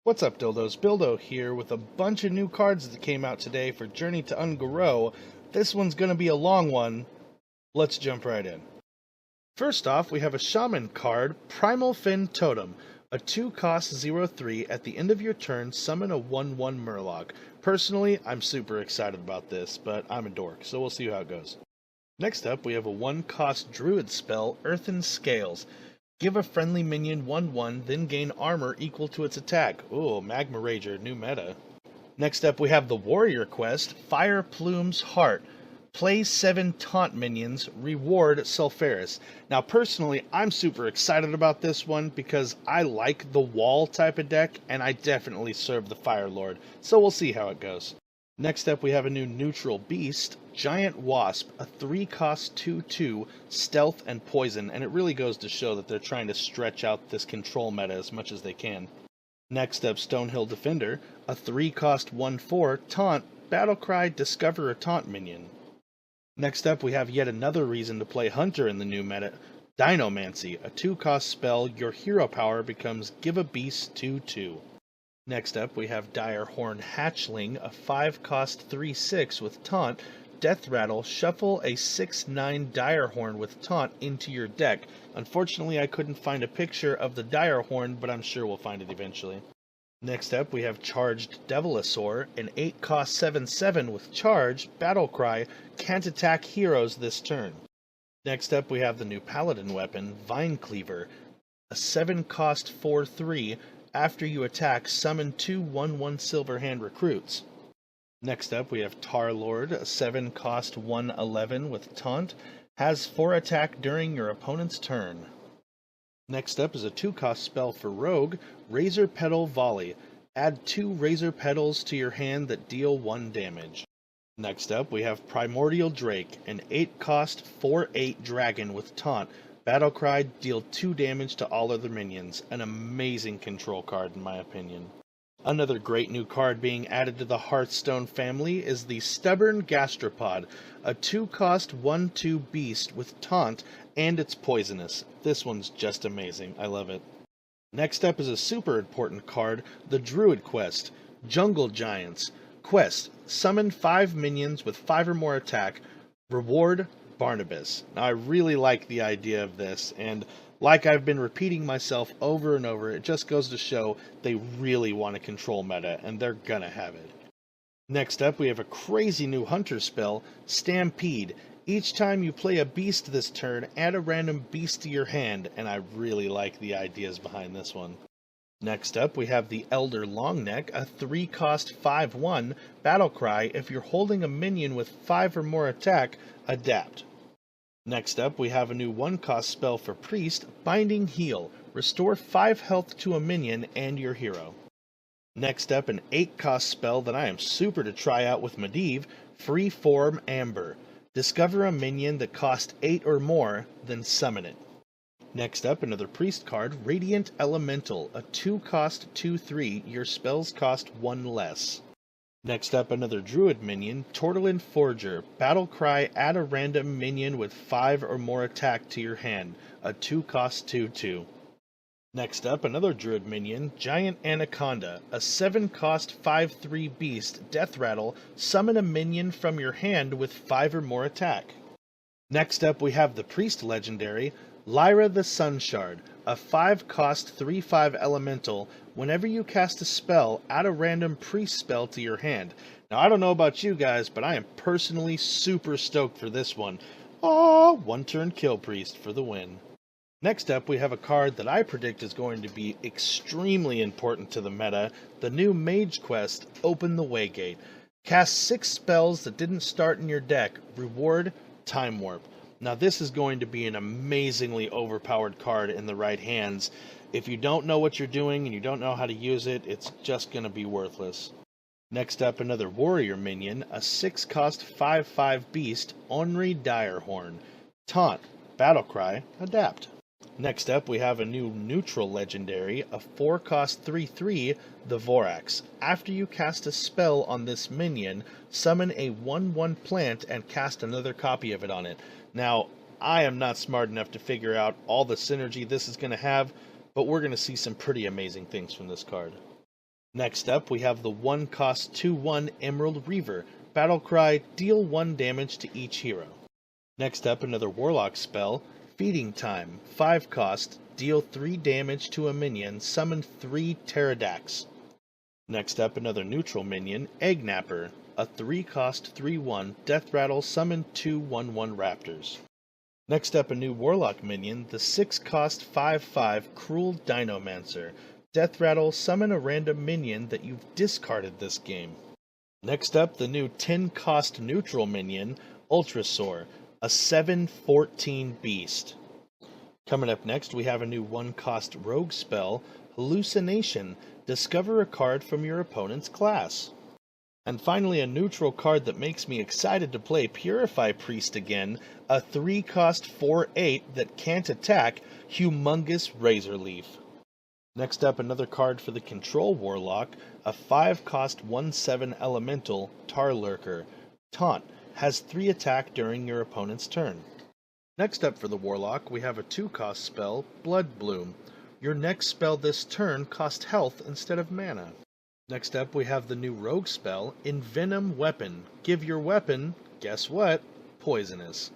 What's up, Dildos? Bildo here with a bunch of new cards that came out today for Journey to Ungaro. This one's going to be a long one. Let's jump right in. First off, we have a Shaman card, Primal Fin Totem. A 2-cost 0/3. At the end of your turn, summon a 1/1 Murloc. Personally, I'm super excited about this, but I'm a dork, so we'll see how it goes. Next up, we have a 1-cost Druid spell, Earthen Scales. Give a friendly minion 1/1, then gain armor equal to its attack. Ooh, Magma Rager, new meta. Next up, we have the Warrior quest, Fire Plume's Heart. Play 7 taunt minions, reward Sulfuris. Now, personally, I'm super excited about this one because I like the wall type of deck, and I definitely serve the Fire Lord, so we'll see how it goes. Next up, we have a new neutral beast, Giant Wasp, a 3-cost 2/2, stealth and poison, and it really goes to show that they're trying to stretch out this control meta as much as they can. Next up, Stonehill Defender, a 3-cost 1/4, taunt, battlecry, discover a taunt minion. Next up, we have yet another reason to play Hunter in the new meta, Dinomancy, a 2-cost spell, your hero power becomes give a beast 2/2. Next up, we have Direhorn Hatchling, a 5-cost 3/6 with taunt, Death Rattle, shuffle a 6/9 Direhorn with taunt into your deck. Unfortunately, I couldn't find a picture of the Direhorn, but I'm sure we'll find it eventually. Next up, we have Charged Devilosaur, an 8-cost 7/7 with charge, battlecry, can't attack heroes this turn. Next up, we have the new Paladin weapon, Vine Cleaver, a 7-cost 4/3, after you attack, summon 2 1/1 Silverhand recruits. Next up, we have Tarlord, a 7-cost 1/11 with taunt, has 4 attack during your opponent's turn. Next up is a 2-cost spell for Rogue, Razor Petal Volley. Add 2 Razor Petals to your hand that deal 1 damage. Next up, we have Primordial Drake, an 8-cost 4/8 dragon with taunt. Battlecry, deal 2 damage to all other minions. An amazing control card in my opinion. Another great new card being added to the Hearthstone family is the Stubborn Gastropod, a 2-cost 1/2 beast with taunt, and it's poisonous. This one's just amazing. I love it. Next up is a super important card, the Druid quest, Jungle Giants. Quest, summon 5 minions with 5 or more attack, reward Barnabas. Now, I really like the idea of this, and like I've been repeating myself over and over, it just goes to show they really want to control meta, and they're gonna have it. Next up, we have a crazy new hunter spell, Stampede. Each time you play a beast this turn, add a random beast to your hand, and I really like the ideas behind this one. Next up, we have the Elder Longneck, a 3-cost 5/1, battlecry. If you're holding a minion with 5 or more attack, adapt. Next up, we have a new 1-cost spell for Priest, Binding Heal. Restore 5 health to a minion and your hero. Next up, an 8-cost spell that I am super to try out with Medivh, Freeform Amber. Discover a minion that costs 8 or more, then summon it. Next up, another Priest card, Radiant Elemental, a 2-cost 2/3, your spells cost 1 less. Next up, another Druid minion, Tortolin Forger. Battlecry, add a random minion with 5 or more attack to your hand, a 2-cost 2/2. Next up, another Druid minion, Giant Anaconda. A 7-cost 5/3 beast, Death Rattle. Summon a minion from your hand with 5 or more attack. Next up, we have the Priest legendary, Lyra the Sunshard. A 5-cost 3/5 elemental. Whenever you cast a spell, add a random priest spell to your hand. Now, I don't know about you guys, but I am personally super stoked for this one. Oh, 1-turn kill priest for the win. Next up, we have a card that I predict is going to be extremely important to the meta, the new Mage quest, Open the Waygate. Cast 6 spells that didn't start in your deck. Reward Time Warp. Now, this is going to be an amazingly overpowered card in the right hands. If you don't know what you're doing and you don't know how to use it, it's just going to be worthless. Next up, another warrior minion, a 6-cost 5/5 beast, Ornery Direhorn. Taunt, battlecry, adapt. Next up, we have a new neutral legendary, a 4-cost 3/3, the Vorax. After you cast a spell on this minion, summon a 1/1 plant and cast another copy of it on it. Now, I am not smart enough to figure out all the synergy this is going to have, but we're going to see some pretty amazing things from this card. Next up, we have the 1-cost 2/1 Emerald Reaver. Battlecry, deal 1 damage to each hero. Next up, another Warlock spell, Feeding Time. 5-cost, deal 3 damage to a minion, summon 3 Pterodax. Next up, another neutral minion, Egg Napper. A 3-cost 3/1 Death Rattle, summon 2 1/1 Raptors. Next up, a new Warlock minion, the 6-cost 5/5 Cruel Dinomancer. Death Rattle, summon a random minion that you've discarded this game. Next up, the new 10-cost neutral minion, Ultrasaur, a 7/14 beast. Coming up next, we have a new 1-cost rogue spell, Hallucination. Discover a card from your opponent's class. And finally, a neutral card that makes me excited to play Purify Priest again, a 3-cost 4/8 that can't attack, Humongous Razor Leaf. Next up, another card for the Control Warlock, a 5-cost 1/7 elemental, Tarlurker. Taunt, has 3 attack during your opponent's turn. Next up for the Warlock, we have a 2-cost spell, Blood Bloom. Your next spell this turn costs health instead of mana. Next up, we have the new rogue spell, Envenom Weapon. Give your weapon, guess what? Poisonous.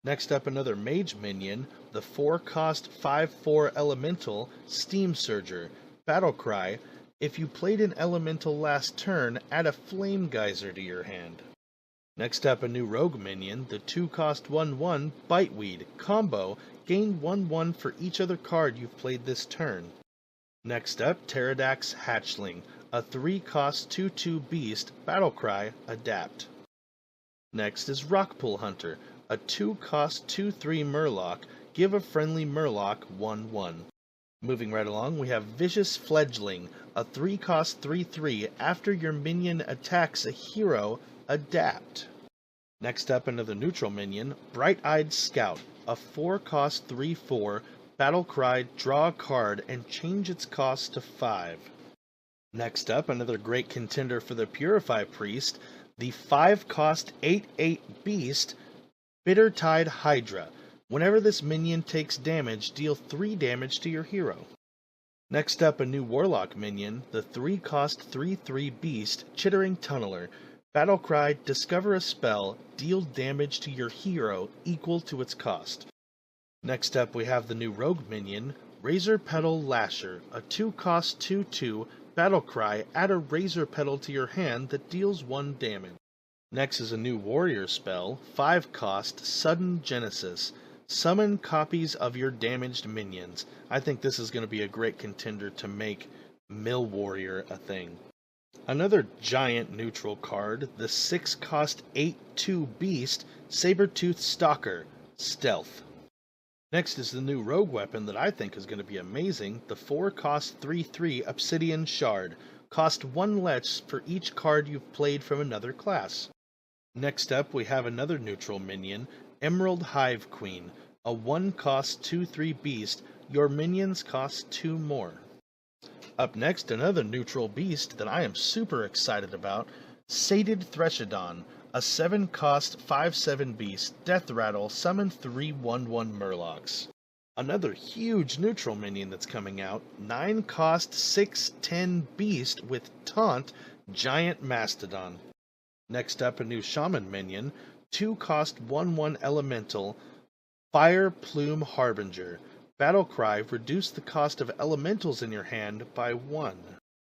Next up, another mage minion, the 4-cost 5/4 elemental, Steam Surger. Battlecry, if you played an elemental last turn, add a Flame Geyser to your hand. Next up, a new rogue minion, the 2-cost 1/1 Biteweed. Combo, gain 1/1 for each other card you've played this turn. Next up, Pterodax Hatchling, a 3-cost 2/2 beast. Battlecry, adapt. Next is Rockpool Hunter, a 2-cost 2/3 Murloc. Give a friendly Murloc 1/1. Moving right along, we have Vicious Fledgling, a 3-cost 3/3. After your minion attacks a hero, adapt. Next up, another neutral minion, Bright-Eyed Scout, a 4-cost 3/4. Battlecry, draw a card and change its cost to 5. Next up, another great contender for the Purify Priest, the 5-cost 8/8 beast, Bittertide Hydra. Whenever this minion takes damage, deal 3 damage to your hero. Next up, a new Warlock minion, the 3-cost 3/3 beast, Chittering Tunneler. Battlecry, discover a spell, deal damage to your hero equal to its cost. Next up, we have the new rogue minion, Razor Petal Lasher, a 2-cost 2/2. Battlecry, add a Razor Petal to your hand that deals 1 damage. Next is a new warrior spell, 5-cost Sudden Genesis. Summon copies of your damaged minions. I think this is going to be a great contender to make Mill Warrior a thing. Another giant neutral card, the 6-cost 8/2 beast, Sabertooth Stalker, Stealth. Next is the new rogue weapon that I think is going to be amazing, the 4-cost 3/3 Obsidian Shard. Cost 1 less for each card you've played from another class. Next up, we have another neutral minion, Emerald Hive Queen, a 1-cost 2/3 beast. Your minions cost 2 more. Up next, another neutral beast that I am super excited about, Sated Threshodon, a 7-cost 5/7 beast. Death Rattle, summon 3 1/1 Murlocs. Another huge neutral minion that's coming out, 9-cost 6/10 beast with Taunt, Giant Mastodon. Next up, a new shaman minion, 2-cost 1/1 elemental, Fire Plume Harbinger. Battlecry, reduce the cost of elementals in your hand by 1.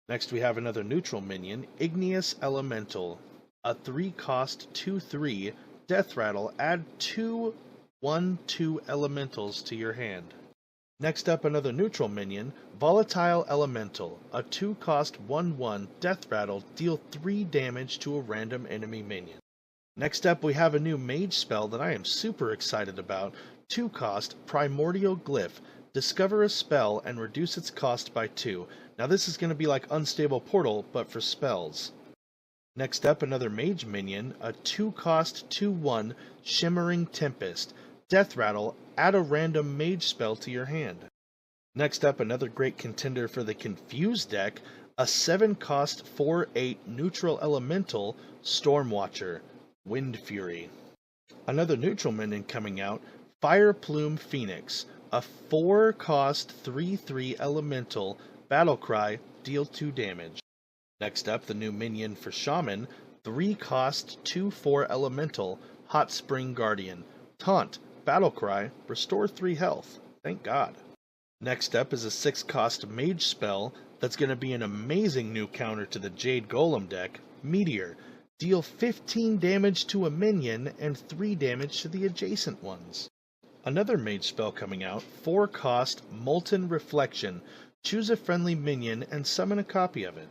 Next we have another neutral minion, Igneous Elemental, a 3-cost 2/3. Death Rattle, add 2 1/2 elementals to your hand. Next up, another neutral minion, Volatile Elemental, a 2-cost 1/1. Death Rattle, deal 3 damage to a random enemy minion. Next up, we have a new mage spell that I am super excited about, 2-cost Primordial Glyph. Discover a spell and reduce its cost by 2. Now this is going to be like Unstable Portal, but for spells. Next up, another mage minion, a 2-cost 2/1 Shimmering Tempest. Death Rattle, add a random mage spell to your hand. Next up, another great contender for the Confused deck, a 7-cost 4/8 neutral elemental, Stormwatcher, Wind Fury. Another neutral minion coming out, Fire Plume Phoenix, a 4-cost 3/3 elemental. Battlecry, deal 2 damage. Next up, the new minion for Shaman, 3 cost, 2/4 elemental, Hot Spring Guardian. Taunt, Battle Cry, restore 3 health. Thank God. Next up is a 6 cost mage spell that's going to be an amazing new counter to the Jade Golem deck, Meteor. Deal 15 damage to a minion and 3 damage to the adjacent ones. Another mage spell coming out, 4 cost Molten Reflection. Choose a friendly minion and summon a copy of it.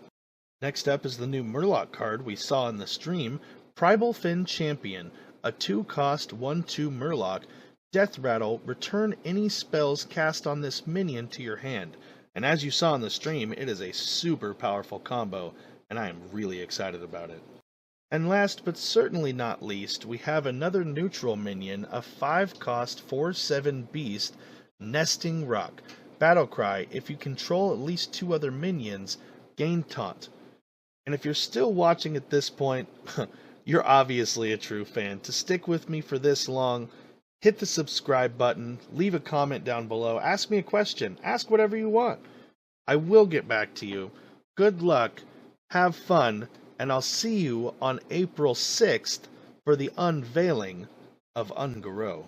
Next up is the new Murloc card we saw in the stream, Primal Fin Champion, a 2 cost 1/2 Murloc. Death Rattle, return any spells cast on this minion to your hand. And as you saw in the stream, it is a super powerful combo, and I am really excited about it. And last but certainly not least, we have another neutral minion, a 5 cost 4/7 beast, Nesting Rock. Battle Cry, if you control at least 2 other minions, gain taunt. And if you're still watching at this point, you're obviously a true fan. To stick with me for this long, hit the subscribe button, leave a comment down below, ask me a question, ask whatever you want. I will get back to you. Good luck, have fun, and I'll see you on April 6th for the unveiling of Ungaro.